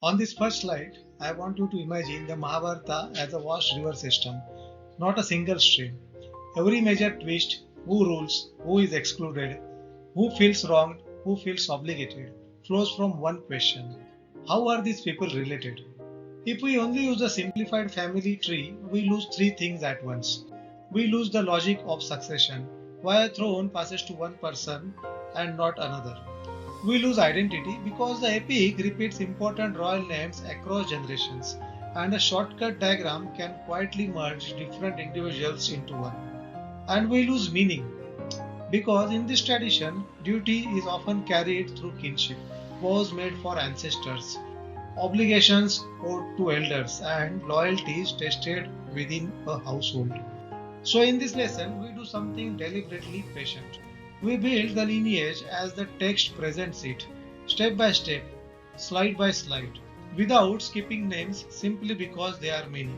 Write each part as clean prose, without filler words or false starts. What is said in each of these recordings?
On this first slide, I want you to imagine the Mahabharata as a vast river system, not a single stream. Every major twist, who rules, who is excluded, who feels wronged, who feels obligated, flows from one question. How are these people related? If we only use a simplified family tree, we lose three things at once. We lose the logic of succession. Why a throne passes to one person and not another? We lose identity because the epic repeats important royal names across generations, and a shortcut diagram can quietly merge different individuals into one. And we lose meaning because in this tradition, duty is often carried through kinship, vows made for ancestors, obligations owed to elders, and loyalties tested within a household. So, in this lesson, we do something deliberately patient. We build the lineage as the text presents it, step by step, slide by slide, without skipping names simply because they are many.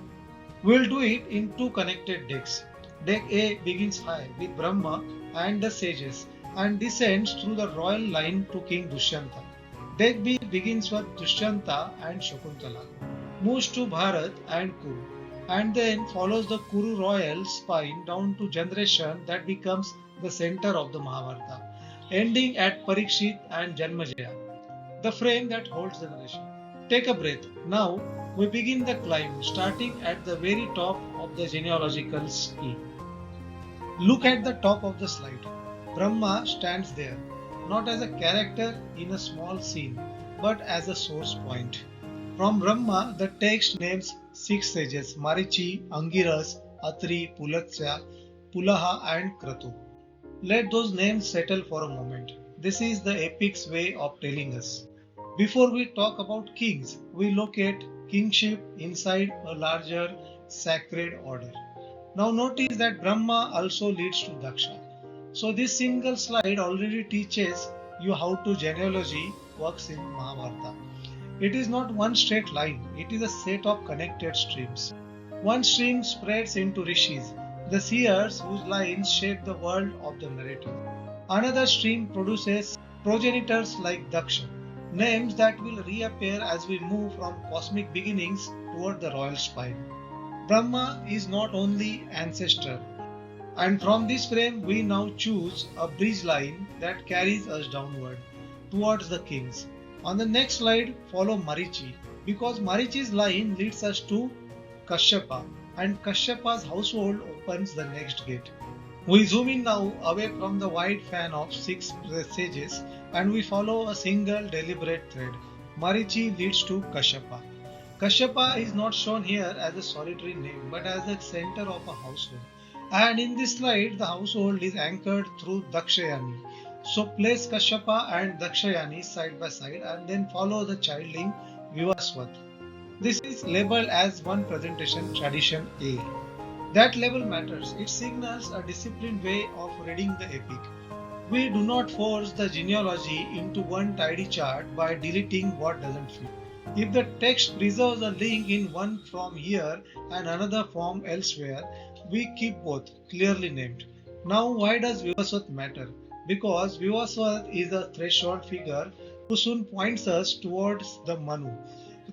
We'll do it in two connected decks. Deck A begins high with Brahma and the sages and descends through the royal line to King Dushyanta. Deck B begins with Dushyanta and Shakuntala, moves to Bharat and Kuru, and then follows the Kuru royal spine down to generation that becomes the center of the Mahabharata, ending at Parikshit and Janmajaya, the frame that holds the narration. Take a breath. Now we begin the climb, starting at the very top of the genealogical ski. Look at the top of the slide. Brahma stands there, not as a character in a small scene, but as a source point. From Brahma, the text names six sages Marichi, Angiras, Atri, Pulatsya, Pulaha, and Kratu. Let those names settle for a moment. This is the epic's way of telling us. Before we talk about kings, we locate kingship inside a larger sacred order. Now notice that Brahma also leads to Daksha. So this single slide already teaches you how to genealogy works in Mahabharata. It is not one straight line, it is a set of connected streams. One stream spreads into rishis, the seers whose lines shape the world of the narrative. Another stream produces progenitors like Daksha, names that will reappear as we move from cosmic beginnings toward the royal spine. Brahma is not only ancestor, and from this frame we now choose a bridge line that carries us downward towards the kings. On the next slide, follow Marichi because Marichi's line leads us to Kashyapa, and Kashyapa's household opens the next gate. We zoom in now away from the wide fan of six sages and we follow a single deliberate thread. Marichi leads to Kashyapa. Kashyapa is not shown here as a solitary name but as the center of a household. And in this slide, the household is anchored through Dakshayani. So place Kashyapa and Dakshayani side by side and then follow the childling Vivaswat. This is labeled as one presentation tradition A. That label matters. It signals a disciplined way of reading the epic. We do not force the genealogy into one tidy chart by deleting what doesn't fit. If the text preserves a link in one from here and another from elsewhere, we keep both clearly named. Now, why does Vivaswat matter? Because Vivaswat is a threshold figure who soon points us towards the Manu,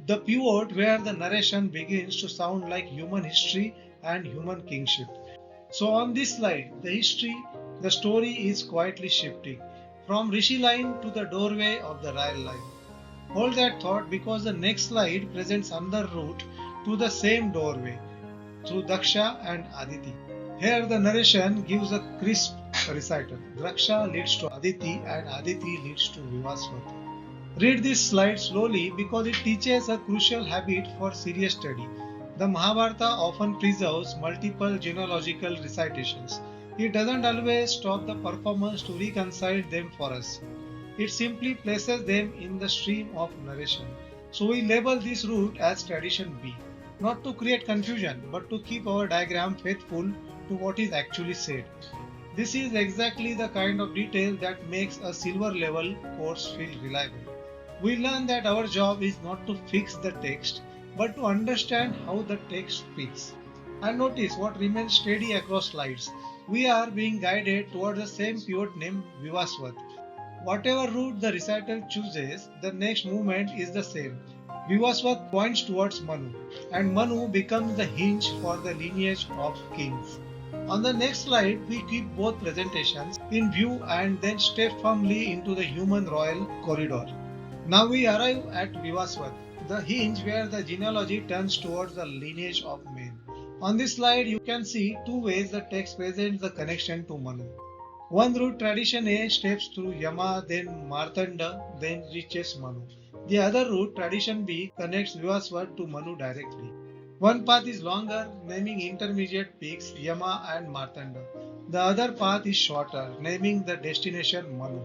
the pivot where the narration begins to sound like human history and human kingship. So on this slide, the story is quietly shifting from Rishi line to the doorway of the Royal line. Hold that thought because the next slide presents another route to the same doorway through Daksha and Aditi. Here the narration gives a crisp recital. Daksha leads to Aditi and Aditi leads to Vivaswata. Read this slide slowly because it teaches a crucial habit for serious study. The Mahabharata often preserves multiple genealogical recitations. It doesn't always stop the performance to reconcile them for us. It simply places them in the stream of narration. So we label this route as tradition B, not to create confusion, but to keep our diagram faithful to what is actually said. This is exactly the kind of detail that makes a silver level course feel reliable. We learn that our job is not to fix the text, but to understand how the text speaks. And notice what remains steady across slides. We are being guided toward the same pivot named Vivaswat. Whatever route the recital chooses, the next movement is the same. Vivaswat points towards Manu, and Manu becomes the hinge for the lineage of kings. On the next slide, we keep both presentations in view and then step firmly into the human royal corridor. Now we arrive at Vivaswat, the hinge where the genealogy turns towards the lineage of men. On this slide, you can see two ways the text presents the connection to Manu. One route, tradition A, steps through Yama, then Martanda, then reaches Manu. The other route, tradition B, connects Vivaswat to Manu directly. One path is longer, naming intermediate peaks Yama and Martanda. The other path is shorter, naming the destination Manu.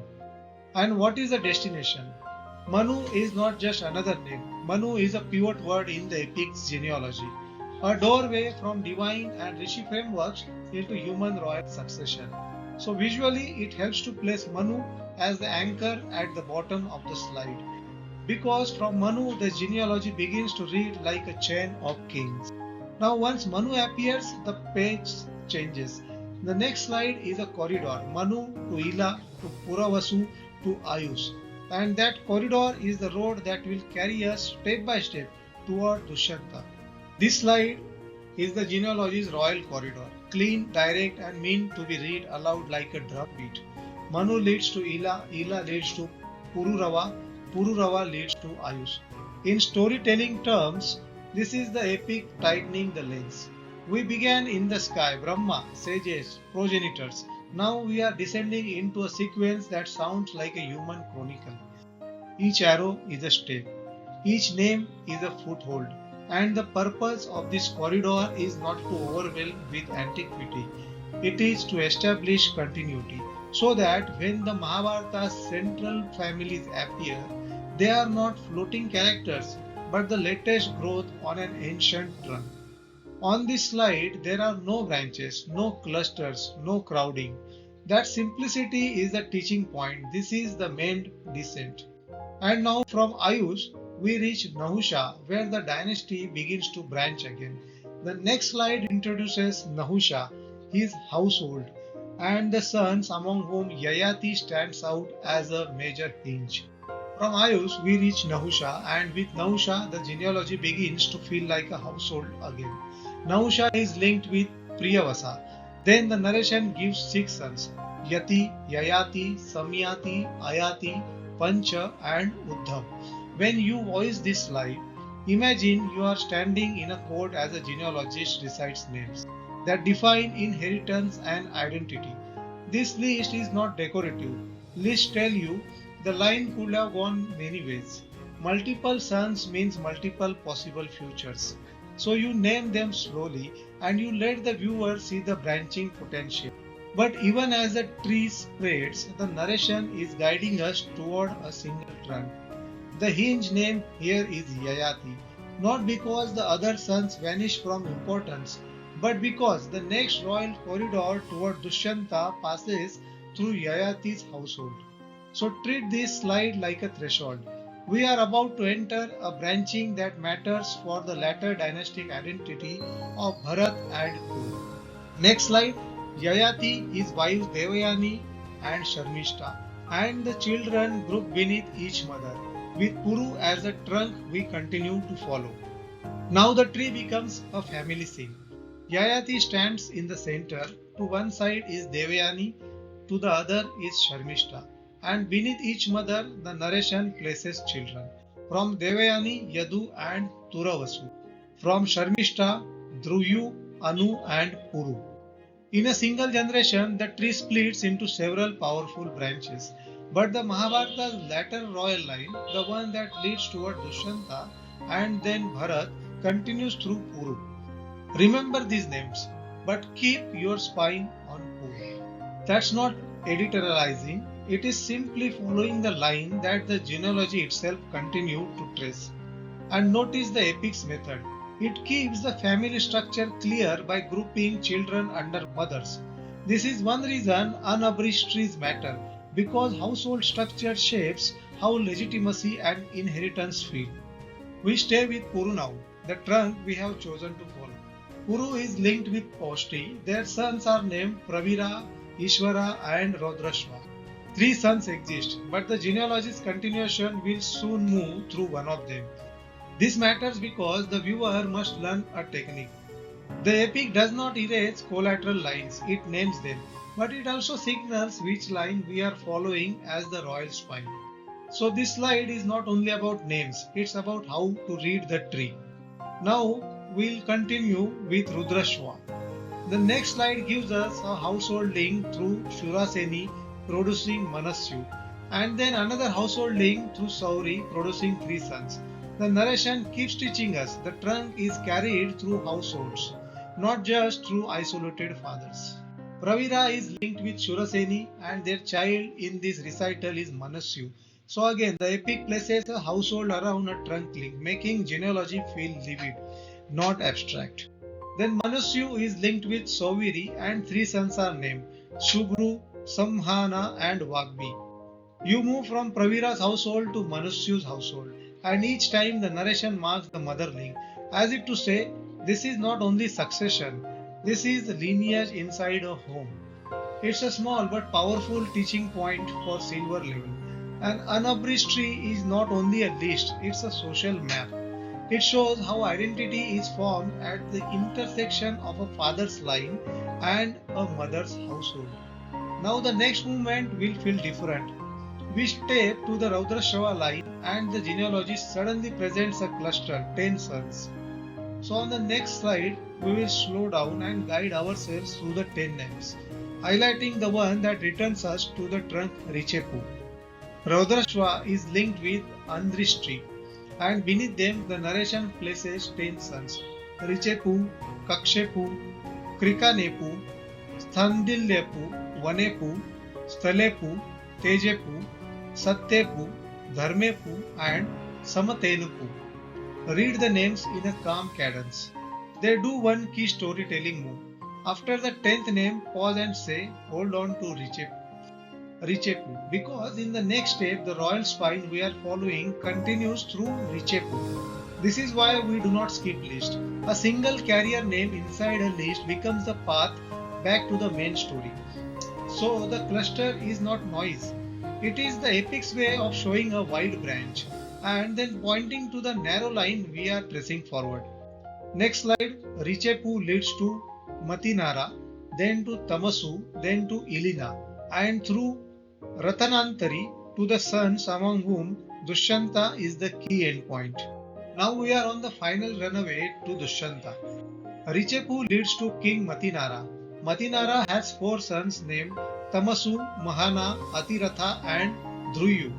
And what is the destination? Manu is not just another name. Manu is a pivot word in the epic's genealogy, a doorway from divine and rishi frameworks into human royal succession. So visually, it helps to place Manu as the anchor at the bottom of the slide, because from Manu the genealogy begins to read like a chain of kings. Now once Manu appears, the page changes. The next slide is a corridor, Manu to Ila to Puravasu to Ayush. And that corridor is the road that will carry us step by step toward Dushyanta. This slide is the genealogy's royal corridor, clean, direct, and meant to be read aloud like a drum beat. Manu leads to Ila, Ila leads to Pururava, Pururava leads to Ayush. In storytelling terms, this is the epic tightening the lens. We began in the sky, Brahma, sages, progenitors. Now we are descending into a sequence that sounds like a human chronicle. Each arrow is a step, each name is a foothold, and the purpose of this corridor is not to overwhelm with antiquity. It is to establish continuity, so that when the Mahabharata's central families appear, they are not floating characters, but the latest growth on an ancient trunk. On this slide, there are no branches, no clusters, no crowding. That simplicity is the teaching point. This is the main descent. And now from Ayush, we reach Nahusha, where the dynasty begins to branch again. The next slide introduces Nahusha, his household, and the sons among whom Yayati stands out as a major hinge. From Ayush, we reach Nahusha, and with Nahusha, the genealogy begins to feel like a household again. Nahusha is linked with Priyavasa. Then the narration gives 6 sons, Yati, Yayati, Samyati, Ayati, Pancha, and Uddhav. When you voice this slide, imagine you are standing in a court as a genealogist recites names that define inheritance and identity. This list is not decorative. Lists tell you the line could have gone many ways. Multiple sons means multiple possible futures. So you name them slowly and you let the viewer see the branching potential. But even as the tree spreads, the narration is guiding us toward a single trunk. The hinge name here is Yayati, not because the other sons vanish from importance, but because the next royal corridor toward Dushyanta passes through Yayati's household. So treat this slide like a threshold. We are about to enter a branching that matters for the latter dynastic identity of Bharat and Kuru. Next slide. Yayati is wives Devayani and Sharmishta, and the children group beneath each mother. With Kuru as a trunk, we continue to follow. Now the tree becomes a family scene. Yayati stands in the center. To one side is Devayani, to the other is Sharmishta. And beneath each mother, the narration places children. From Devayani, Yadu and Turavasu. From Sharmishta, Dhruyu, Anu and Puru. In a single generation, the tree splits into several powerful branches. But the Mahabharata's latter royal line, the one that leads toward Dushyanta and then Bharat, continues through Puru. Remember these names, but keep your spine on Puru. That's not editorializing. It is simply following the line that the genealogy itself continued to trace. And notice the epic's method. It keeps the family structure clear by grouping children under mothers. This is one reason unabridged trees matter, because household structure shapes how legitimacy and inheritance feel. We stay with Puru now, the trunk we have chosen to follow. Puru is linked with Paushti. Their sons are named Pravira, Ishvara and Rodrashva. 3 sons exist, but the genealogy's continuation will soon move through one of them. This matters because the viewer must learn a technique. The epic does not erase collateral lines, it names them, but it also signals which line we are following as the royal spine. So this slide is not only about names, it's about how to read the tree. Now we'll continue with Rudrashva. The next slide gives us a household link through Shuraseni producing Manasyu, and then another household link through Sauri producing three sons. The narration keeps teaching us the trunk is carried through households, not just through isolated fathers. Pravira is linked with Shuraseni and their child in this recital is Manasyu. So again, the epic places a household around a trunk link, making genealogy feel vivid, not abstract. Then Manasyu is linked with Sauviri and three sons are named Shubru, Samhana and Vagmi. You move from Pravira's household to Manasyu's household, and each time the narration marks the mother link, as if to say, this is not only succession, this is lineage inside a home. It's a small but powerful teaching point for silver level. An unabridged tree is not only a list, it's a social map. It shows how identity is formed at the intersection of a father's line and a mother's household. Now the next movement will feel different. We step to the Raudrashava line and the genealogy suddenly presents a cluster, 10 sons. So on the next slide, we will slow down and guide ourselves through the 10 names, highlighting the one that returns us to the trunk Richepu. Raudrashva is linked with Andrishti, and beneath them the narration places 10 sons, Richepu, Kakshepu, Krikanepu, Sthandilyapu, Vanepu, Stalepu, Tejepu, Sattepu, Dharmepu and Samatenupu. Read the names in a calm cadence. They do one key storytelling move. After the 10th name, pause and say, hold on to Richepu, because in the next step, the royal spine we are following continues through Richepu. This is why we do not skip list. A single carrier name inside a list becomes the path back to the main story. So the cluster is not noise. It is the epic's way of showing a wide branch and then pointing to the narrow line we are pressing forward. Next slide, Richepu leads to Matinara, then to Tamasu, then to Ilina, and through Ratanantari to the sons among whom Dushyanta is the key endpoint. Now we are on the final runaway to Dushyanta. Richepu leads to King Matinara. Matinara has four sons named Tamasu, Mahana, Atiratha and Dhruyu.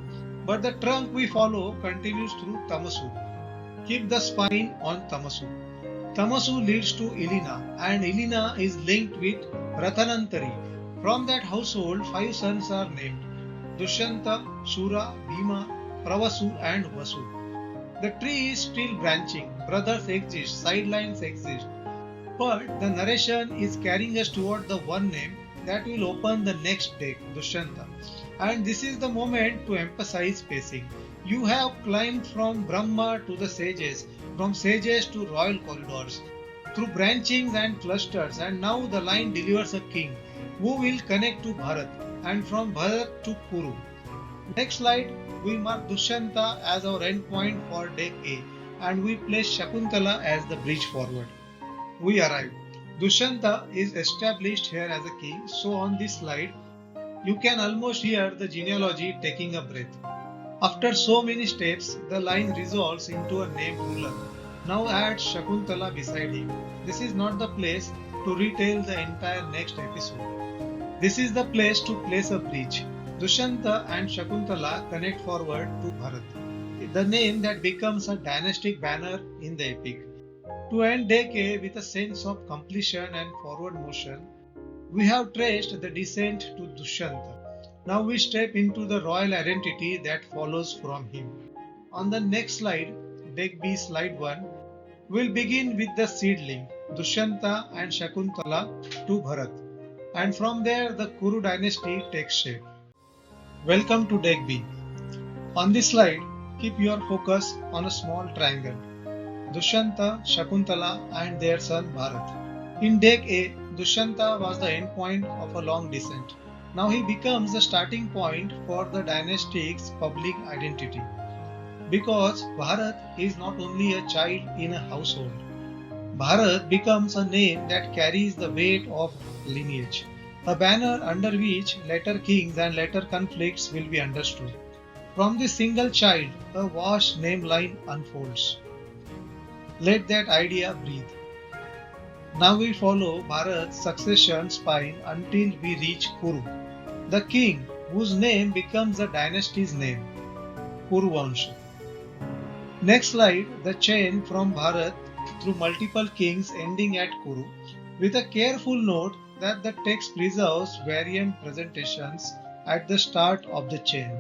But the trunk we follow continues through Tamasu. Keep the spine on Tamasu. Tamasu leads to Ilina and Ilina is linked with Ratanantari. From that household, five sons are named Dushyanta, Shura, Bhima, Pravasu and Vasu. The tree is still branching, brothers exist, sidelines exist. But the narration is carrying us toward the one name that will open the next deck, Dushyanta. And this is the moment to emphasize pacing. You have climbed from Brahma to the sages, from sages to royal corridors, through branchings and clusters, and now the line delivers a king who will connect to Bharat, and from Bharat to Kuru. Next slide, we mark Dushyanta as our endpoint for deck A, and we place Shakuntala as the bridge forward. We arrive. Dushyanta is established here as a king, so on this slide, you can almost hear the genealogy taking a breath. After so many steps, the line resolves into a named ruler. Now add Shakuntala beside him. This is not the place to retell the entire next episode. This is the place to place a bridge. Dushyanta and Shakuntala connect forward to Bharat, the name that becomes a dynastic banner in the epic. To end Deck A with a sense of completion and forward motion, we have traced the descent to Dushyanta. Now we step into the royal identity that follows from him. On the next slide, Deck B slide 1, we'll begin with the seedling, Dushyanta and Shakuntala to Bharat. And from there the Kuru dynasty takes shape. Welcome to Deck B. On this slide, keep your focus on a small triangle, Dushyanta, Shakuntala and their son Bharat. In Deck A, Dushyanta was the endpoint of a long descent. Now he becomes the starting point for the dynasty's public identity. because Bharat is not only a child in a household. Bharat becomes a name that carries the weight of lineage, a banner under which later kings and later conflicts will be understood. From this single child, a vast name line unfolds. Let that idea breathe. Now we follow Bharat's succession spine until we reach Kuru, the king whose name becomes the dynasty's name, Kuru Vansha. Next slide, the chain from Bharat through multiple kings ending at Kuru, with a careful note that the text preserves variant presentations at the start of the chain.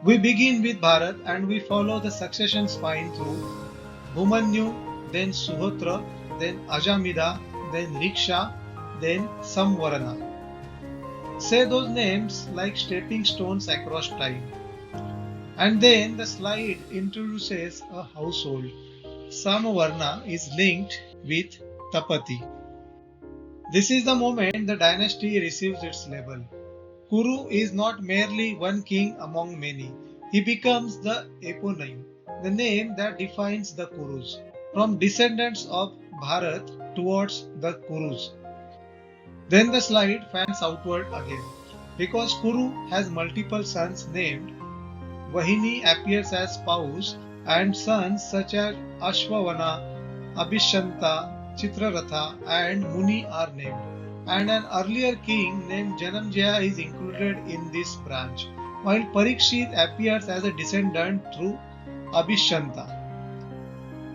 We begin with Bharat and we follow the succession spine through Bhumanyu, then Suhotra, then Ajamida, then Riksha, then Samvarana. Say those names like stepping stones across time. And then the slide introduces a household. Samavarna is linked with Tapati. This is the moment the dynasty receives its label. Kuru is not merely one king among many. He becomes the eponym, the name that defines the Kurus, from descendants of Bharat towards the Kurus. Then the slide fans outward again. Because Kuru has multiple sons named, Vahini appears as spouse and sons such as Ashwavana, Abhishanta, Chitraratha and Muni are named. And an earlier king named Janamjaya is included in this branch, while Parikshit appears as a descendant through Abhishanta.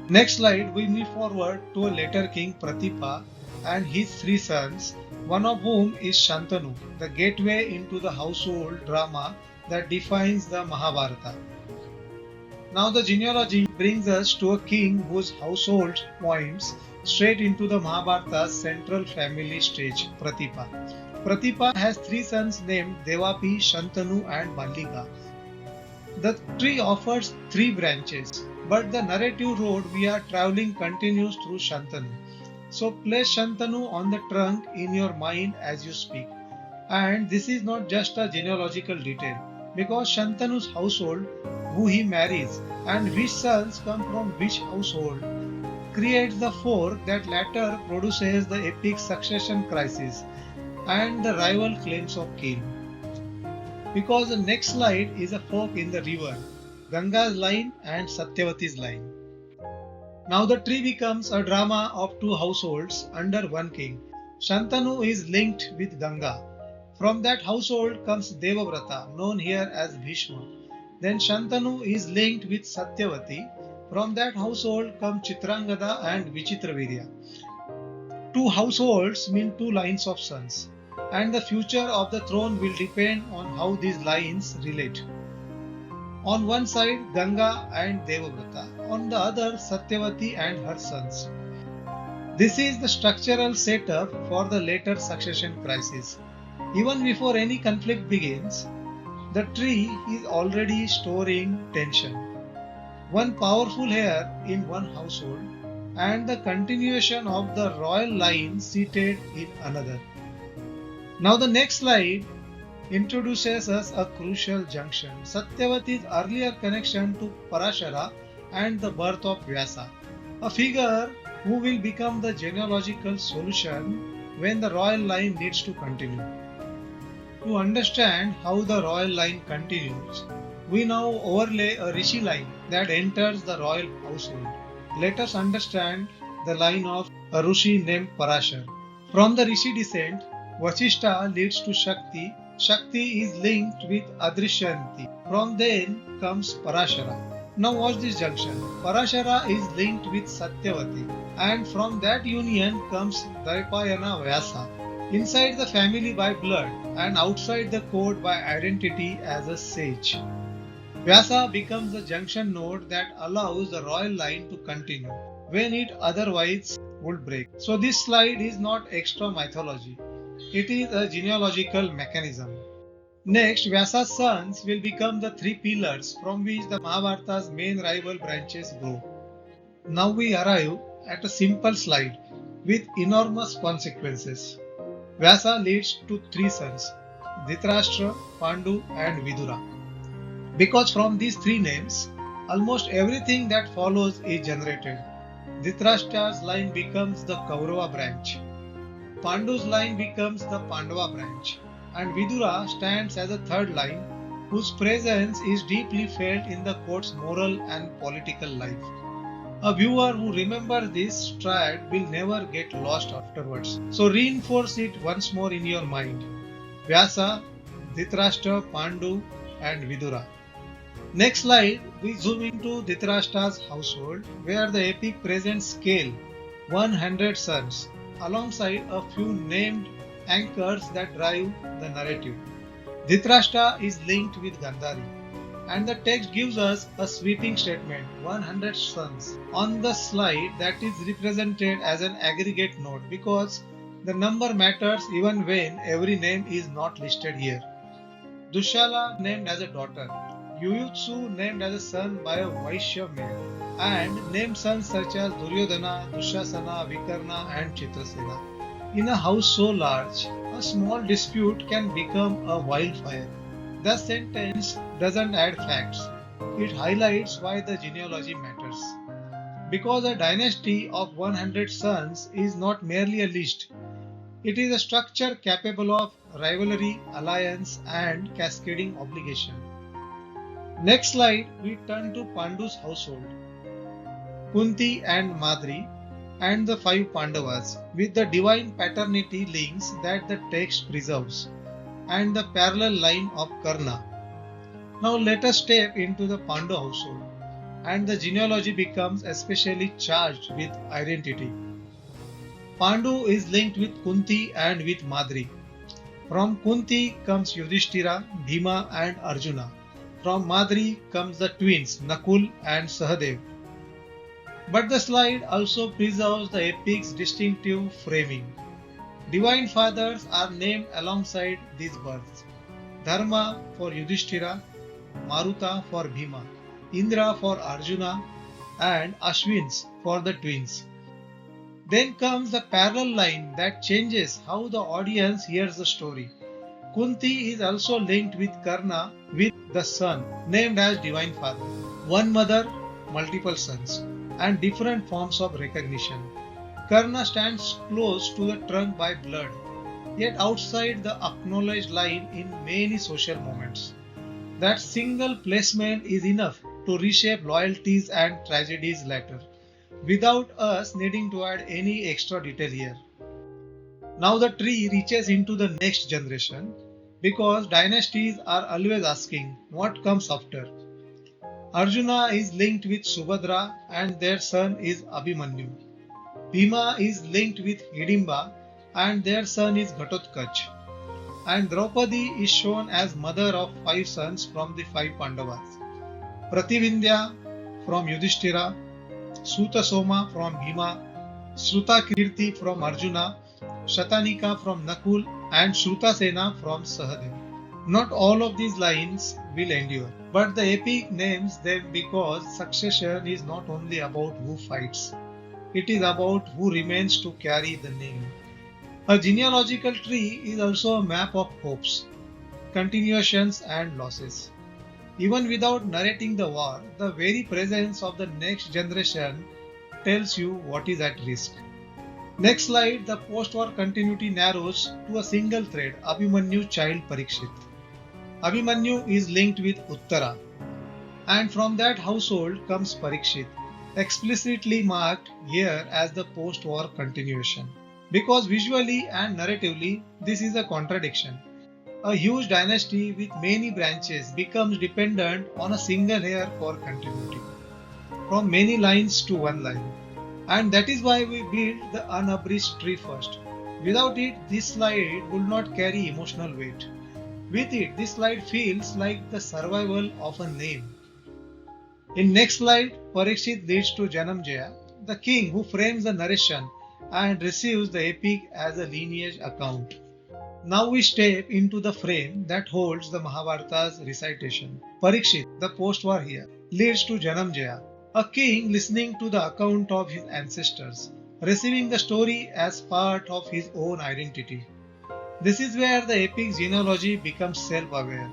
Next slide, we move forward to a later king Pratipa and his three sons, one of whom is Shantanu, the gateway into the household drama that defines the Mahabharata. Now the genealogy brings us to a king whose household points straight into the Mahabharata's central family stage, Pratipa. Pratipa has three sons named Devapi, Shantanu and Mallika. The tree offers three branches, but the narrative road we are traveling continues through Shantanu. So place Shantanu on the trunk in your mind as you speak. And this is not just a genealogical detail, because Shantanu's household, who he marries, and which sons come from which household, creates the fork that later produces the epic succession crisis and the rival claims of kin. Because the next slide is a fork in the river, Ganga's line and Satyavati's line. Now the tree becomes a drama of two households under one king. Shantanu is linked with Ganga. From that household comes Devavrata, known here as Bhishma. Then Shantanu is linked with Satyavati. From that household come Chitrangada and Vichitravirya. Two households mean two lines of sons, and the future of the throne will depend on how these lines relate. On one side, Ganga and Devavrata, on the other, Satyavati and her sons. This is the structural setup for the later succession crisis. Even before any conflict begins, the tree is already storing tension. One powerful heir in one household, and the continuation of the royal line seated in another. Now the next slide introduces us a crucial junction, Satyavati's earlier connection to Parashara and the birth of Vyasa, a figure who will become the genealogical solution when the royal line needs to continue. To understand how the royal line continues, we now overlay a Rishi line that enters the royal household. Let us understand the line of a Rishi named Parashar. From the Rishi descent, Vasishta leads to Shakti. Shakti is linked with Adrishyanti. From then comes Parashara. Now watch this junction. Parashara is linked with Satyavati, and from that union comes Dvaipayana Vyasa. Inside the family by blood and outside the court by identity as a sage. Vyasa becomes the junction node that allows the royal line to continue when it otherwise would break. So this slide is not extra mythology. It is a genealogical mechanism. Next, Vyasa's sons will become the three pillars from which the Mahabharata's main rival branches grow. Now we arrive at a simple slide with enormous consequences. Vyasa leads to three sons, Dhritarashtra, Pandu and Vidura. Because from these three names, almost everything that follows is generated. Dhritarashtra's line becomes the Kaurava branch. Pandu's line becomes the Pandava branch, and Vidura stands as a third line whose presence is deeply felt in the court's moral and political life. A viewer who remembers this strand will never get lost afterwards. So reinforce it once more in your mind. Vyasa, Dhritarashtra, Pandu, and Vidura. Next slide, we zoom into Dhritarashtra's household, where the epic presents scale 100 sons, alongside a few named anchors that drive the narrative. Dhritarashtra is linked with Gandhari, and the text gives us a sweeping statement 100 sons. On the slide, that is represented as an aggregate note because the number matters even when every name is not listed here. Dushala named as a daughter, Yuyutsu named as a son by a Vaishya male, and named sons such as Duryodhana, Dushasana, Vikarna, and Chitrasena. In a house so large, a small dispute can become a wildfire. The sentence doesn't add facts, it highlights why the genealogy matters. Because a dynasty of 100 sons is not merely a list, it is a structure capable of rivalry, alliance, and cascading obligation. Next slide, we turn to Pandu's household, Kunti and Madri, and the five Pandavas, with the divine paternity links that the text preserves, and the parallel line of Karna. Now let us step into the Pandu household, and the genealogy becomes especially charged with identity. Pandu is linked with Kunti and with Madri. From Kunti comes Yudhishthira, Bhima, and Arjuna. From Madri comes the twins Nakul and Sahadev. But the slide also preserves the epic's distinctive framing. Divine fathers are named alongside these births. Dharma for Yudhishthira, Maruta for Bhima, Indra for Arjuna, and Ashwins for the twins. Then comes the parallel line that changes how the audience hears the story. Kunti is also linked with Karna with the son named as Divine Father. One mother, multiple sons, and different forms of recognition. Karna stands close to the trunk by blood, yet outside the acknowledged line in many social moments. That single placement is enough to reshape loyalties and tragedies later, without us needing to add any extra detail here. Now the tree reaches into the next generation because dynasties are always asking what comes after. Arjuna is linked with Subhadra and their son is Abhimanyu. Bhima is linked with Hidimba and their son is Ghatotkach. And Draupadi is shown as mother of five sons from the five Pandavas. Prativindya from Yudhishthira, Suta Soma from Bhima, Sruta Kirti from Arjuna, Shatanika from Nakul, and Shrutasena from Sahadev. Not all of these lines will endure, but the epic names them because succession is not only about who fights, it is about who remains to carry the name. A genealogical tree is also a map of hopes, continuations, and losses. Even without narrating the war, the very presence of the next generation tells you what is at risk. Next slide, the post-war continuity narrows to a single thread, Abhimanyu child Parikshit. Abhimanyu is linked with Uttara, and from that household comes Parikshit, explicitly marked here as the post-war continuation. Because visually and narratively, this is a contradiction. A huge dynasty with many branches becomes dependent on a single heir for continuity, from many lines to one line. And that is why we build the unabridged tree first. Without it, this slide would not carry emotional weight. With it, this slide feels like the survival of a name. In next slide, Parikshit leads to Janamjaya, the king who frames the narration and receives the epic as a lineage account. Now we step into the frame that holds the Mahabharata's recitation. Parikshit, the post-war here, leads to Janamjaya, a king listening to the account of his ancestors, receiving the story as part of his own identity. This is where the epic genealogy becomes self-aware.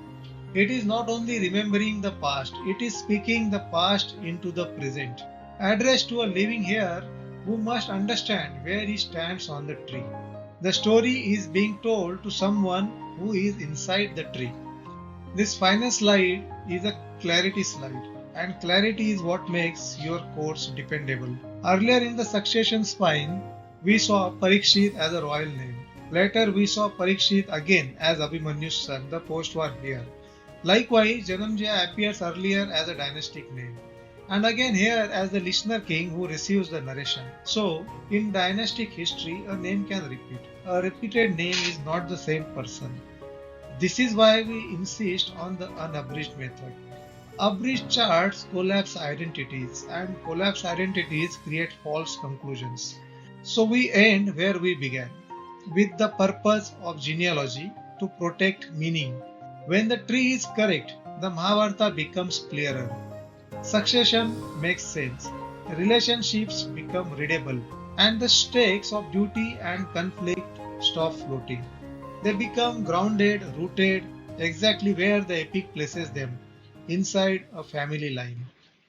It is not only remembering the past, it is speaking the past into the present. Addressed to a living here who must understand where he stands on the tree. The story is being told to someone who is inside the tree. This final slide is a clarity slide, and clarity is what makes your course dependable. Earlier in the succession spine, we saw Parikshit as a royal name. Later, we saw Parikshit again as Abhimanyu's son, the post-war heir. Likewise, Janamjaya appears earlier as a dynastic name, and again here as the listener king who receives the narration. So, in dynastic history, a name can repeat. A repeated name is not the same person. This is why we insist on the unabridged method. Abridged charts collapse identities, and collapsed identities create false conclusions. So we end where we began, with the purpose of genealogy to protect meaning. When the tree is correct, the Mahabharata becomes clearer. Succession makes sense, relationships become readable, and the stakes of duty and conflict stop floating. They become grounded, rooted, exactly where the epic places them, inside a family line.